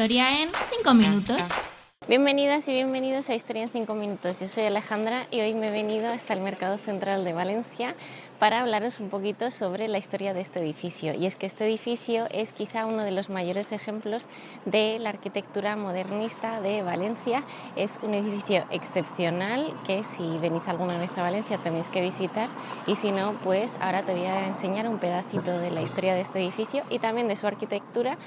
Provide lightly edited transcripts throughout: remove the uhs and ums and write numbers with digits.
historia en 5 minutos. Bienvenidas y bienvenidos a Historia en 5 minutos. Yo soy Alejandra y hoy me he venido hasta el Mercado Central de Valencia para hablaros un poquito sobre la historia de este edificio. Y es que este edificio es quizá uno de los mayores ejemplos de la arquitectura modernista de Valencia. Es un edificio excepcional que si venís alguna vez a Valencia tenéis que visitar, y si no, pues ahora te voy a enseñar un pedacito de la historia de este edificio y también de su arquitectura.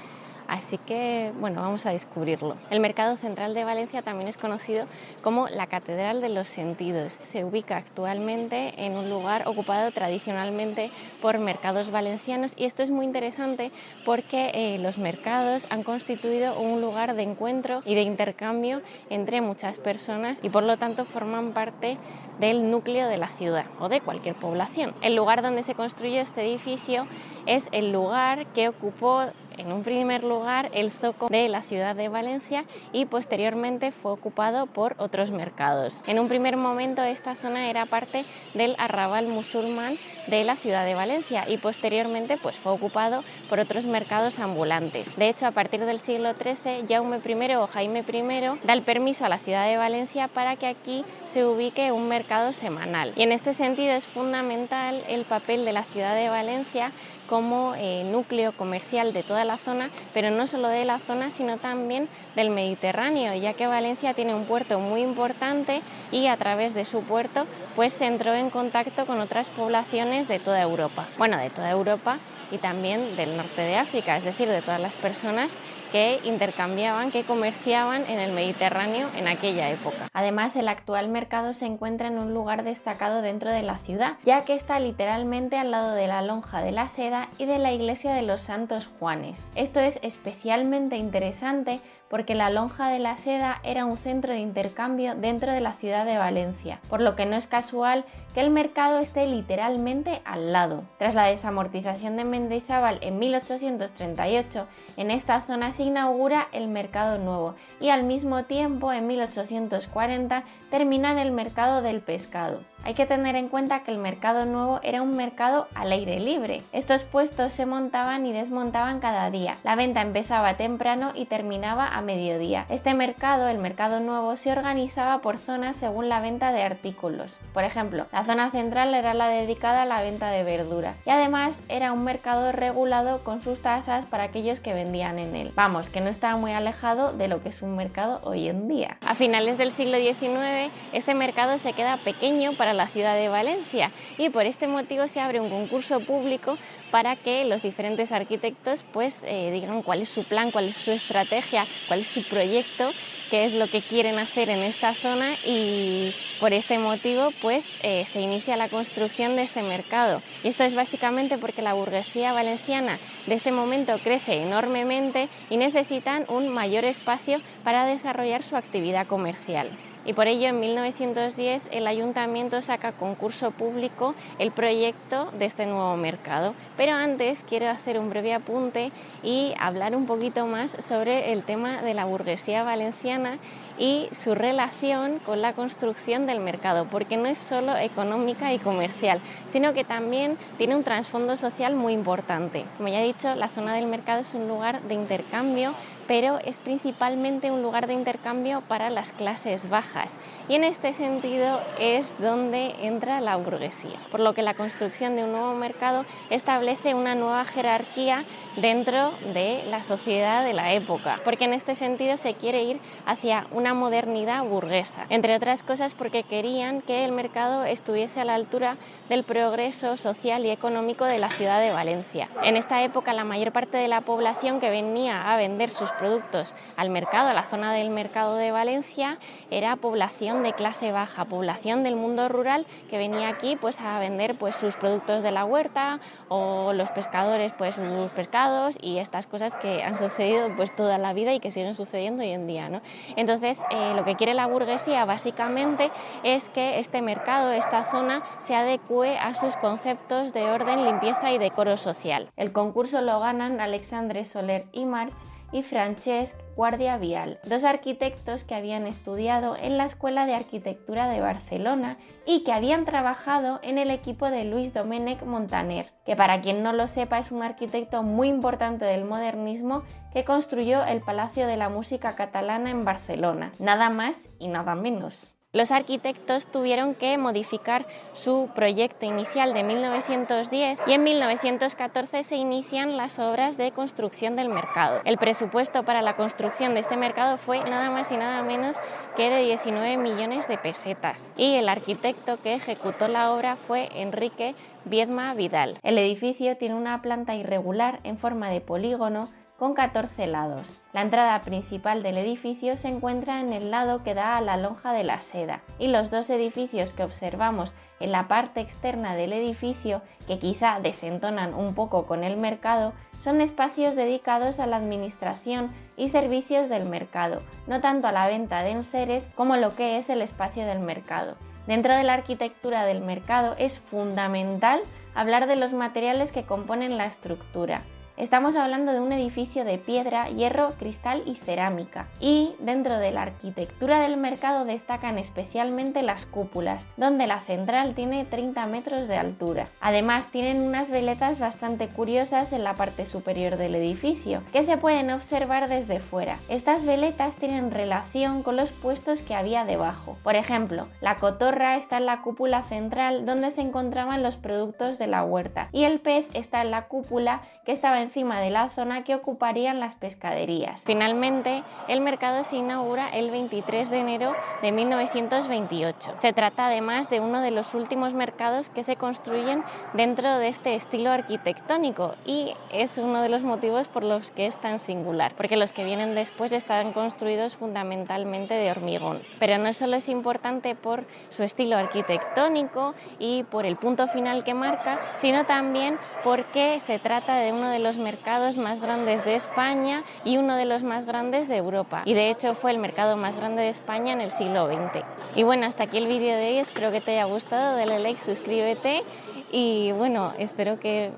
Así que, bueno, vamos a descubrirlo. El Mercado Central de Valencia también es conocido como la Catedral de los Sentidos. Se ubica actualmente en un lugar ocupado tradicionalmente por mercados valencianos, y esto es muy interesante porque los mercados han constituido un lugar de encuentro y de intercambio entre muchas personas y por lo tanto forman parte del núcleo de la ciudad o de cualquier población. El lugar donde se construyó este edificio es el lugar que ocupó en un primer lugar el zoco de la ciudad de Valencia y posteriormente fue ocupado por otros mercados. En un primer momento esta zona era parte del arrabal musulmán de la ciudad de Valencia y posteriormente pues fue ocupado por otros mercados ambulantes. De hecho, a partir del siglo XIII, Jaume I o Jaime I da el permiso a la ciudad de Valencia para que aquí se ubique un mercado semanal. Y en este sentido es fundamental el papel de la ciudad de Valencia como núcleo comercial de toda la zona, pero no solo de la zona, sino también del Mediterráneo, ya que Valencia tiene un puerto muy importante y a través de su puerto pues se entró en contacto con otras poblaciones de toda Europa. Bueno, de toda Europa y también del norte de África, es decir, de todas las personas que intercambiaban, que comerciaban en el Mediterráneo en aquella época. Además, el actual mercado se encuentra en un lugar destacado dentro de la ciudad, ya que está literalmente al lado de la Lonja de la Seda y de la iglesia de los Santos Juanes. Esto es especialmente interesante porque la Lonja de la Seda era un centro de intercambio dentro de la ciudad de Valencia, por lo que no es casual que el mercado esté literalmente al lado. Tras la desamortización de Mendizábal en 1838, en esta zona se inaugura el Mercado Nuevo y al mismo tiempo en 1840 termina el Mercado del Pescado. Hay que tener en cuenta que el Mercado Nuevo era un mercado al aire libre. Estos puestos se montaban y desmontaban cada día. La venta empezaba temprano y terminaba a mediodía. Este mercado, el Mercado Nuevo, se organizaba por zonas según la venta de artículos. Por ejemplo, la zona central era la dedicada a la venta de verdura y además era un mercado regulado con sus tasas para aquellos que vendían en él. Vamos, que no estaba muy alejado de lo que es un mercado hoy en día. A finales del siglo XIX, este mercado se queda pequeño para la ciudad de Valencia y por este motivo se abre un concurso público para que los diferentes arquitectos pues digan cuál es su plan, cuál es su estrategia, cuál es su proyecto, qué es lo que quieren hacer en esta zona, y por este motivo pues se inicia la construcción de este mercado. Y esto es básicamente porque la burguesía valenciana de este momento crece enormemente y necesitan un mayor espacio para desarrollar su actividad comercial. Y por ello en 1910 el ayuntamiento saca a concurso público el proyecto de este nuevo mercado. Pero antes quiero hacer un breve apunte y hablar un poquito más sobre el tema de la burguesía valenciana y su relación con la construcción del mercado, porque no es solo económica y comercial, sino que también tiene un trasfondo social muy importante. Como ya he dicho, la zona del mercado es un lugar de intercambio, pero es principalmente un lugar de intercambio para las clases bajas, y en este sentido es donde entra la burguesía, por lo que la construcción de un nuevo mercado establece una nueva jerarquía dentro de la sociedad de la época, porque en este sentido se quiere ir hacia una modernidad burguesa, entre otras cosas porque querían que el mercado estuviese a la altura del progreso social y económico de la ciudad de Valencia. En esta época la mayor parte de la población que venía a vender sus productos al mercado, a la zona del mercado de Valencia, era población de clase baja, población del mundo rural que venía aquí pues a vender pues sus productos de la huerta, o los pescadores pues sus pescados y estas cosas que han sucedido pues toda la vida y que siguen sucediendo hoy en día, ¿no? Entonces lo que quiere la burguesía básicamente es que este mercado, esta zona, se adecue a sus conceptos de orden, limpieza y decoro social. El concurso lo ganan Alexandre Soler i March y Francesc Guardia Vial, dos arquitectos que habían estudiado en la Escuela de Arquitectura de Barcelona y que habían trabajado en el equipo de Lluís Domènech Montaner, que para quien no lo sepa es un arquitecto muy importante del modernismo que construyó el Palacio de la Música Catalana en Barcelona, nada más y nada menos. Los arquitectos tuvieron que modificar su proyecto inicial de 1910 y en 1914 se inician las obras de construcción del mercado. El presupuesto para la construcción de este mercado fue nada más y nada menos que de 19 millones de pesetas y el arquitecto que ejecutó la obra fue Enrique Viedma Vidal. El edificio tiene una planta irregular en forma de polígono con 14 lados. La entrada principal del edificio se encuentra en el lado que da a la Lonja de la Seda y los dos edificios que observamos en la parte externa del edificio, que quizá desentonan un poco con el mercado, son espacios dedicados a la administración y servicios del mercado, no tanto a la venta de enseres como lo que es el espacio del mercado. Dentro de la arquitectura del mercado es fundamental hablar de los materiales que componen la estructura. Estamos hablando de un edificio de piedra, hierro, cristal y cerámica. Y dentro de la arquitectura del mercado destacan especialmente las cúpulas, donde la central tiene 30 metros de altura. Además tienen unas veletas bastante curiosas en la parte superior del edificio, que se pueden observar desde fuera. Estas veletas tienen relación con los puestos que había debajo. Por ejemplo, la cotorra está en la cúpula central donde se encontraban los productos de la huerta y el pez está en la cúpula que estaba encima de la zona que ocuparían las pescaderías. Finalmente, el mercado se inaugura el 23 de enero de 1928. Se trata además de uno de los últimos mercados que se construyen dentro de este estilo arquitectónico y es uno de los motivos por los que es tan singular, porque los que vienen después están construidos fundamentalmente de hormigón. Pero no solo es importante por su estilo arquitectónico y por el punto final que marca, sino también porque se trata de uno de los mercados más grandes de España y uno de los más grandes de Europa. Y de hecho fue el mercado más grande de España en el siglo XX. Y bueno, hasta aquí el vídeo de hoy. Espero que te haya gustado. Dale like, suscríbete y bueno, espero que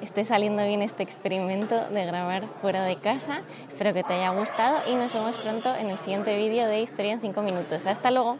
esté saliendo bien este experimento de grabar fuera de casa. Espero que te haya gustado y nos vemos pronto en el siguiente vídeo de Historia en 5 minutos. ¡Hasta luego!